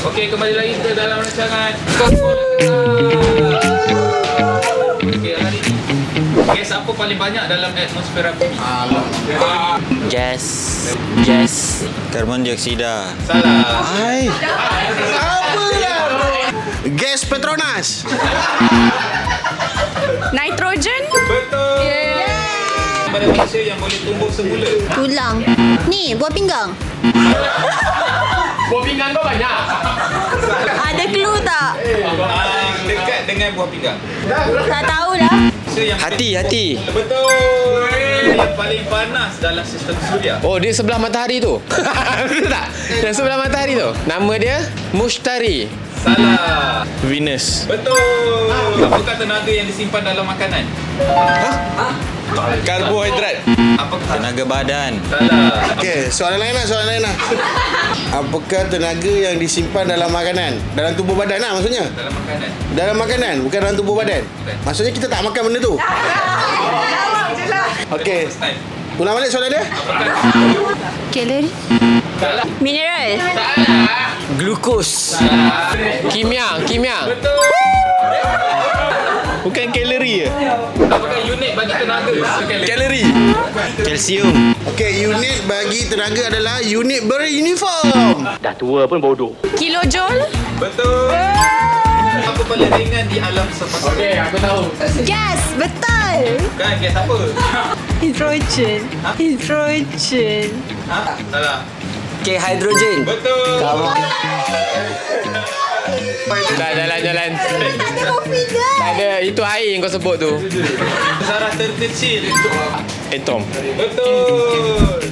Okey, kembali lagi ke dalam rancangan Sekolah Keras. Okey, hari ni gas apa paling banyak dalam atmosfera bumi? Gas karbon dioksida. Salah. Hai. Apa lah? Gas Petronas. Nitrogen. Betul. Pada manusia yang boleh tumbuh semula. Tulang. Ni, buah pinggang. Buah pinggang kau banyak. Ada clue tak? Dekat dengan buah pinggang. Tak tahulah. Hati. Betul. Yang paling panas dalam sistem suria. Oh, dia sebelah matahari tu. Betul tak? Yang sebelah matahari tu. Nama dia Mushtari. Salah. Venus. Betul. Apakah tenaga yang disimpan dalam makanan? Karbohidrat. Apakah Tenaga badan. Salah. Okey, soalan lain lah. Apakah tenaga yang disimpan dalam makanan? Dalam tubuh badan lah maksudnya? Dalam makanan. Dalam makanan, bukan dalam tubuh badan. Maksudnya kita tak makan benda tu. Okey, First time. ulang balik soalan dia. Kalori. Salah. Mineral. Glukos. Kimia. Betul. Bukan kalori ke? Apakah unit bagi tenaga? Kalori. Kalsium. Okey, unit bagi tenaga adalah unit beruniform. Kilojoule. Betul. Apa paling ringan di alam semesta? Okey, aku tahu. Gas. Betul. Kan gas apa? Hidrogen. Hidrogen. Ha? Salah. Okay, hidrogen. Betul. Tak, jalan. Confident. Tak ada. Itu air yang kau sebut tu. Zarah terkecil. Atom. Betul.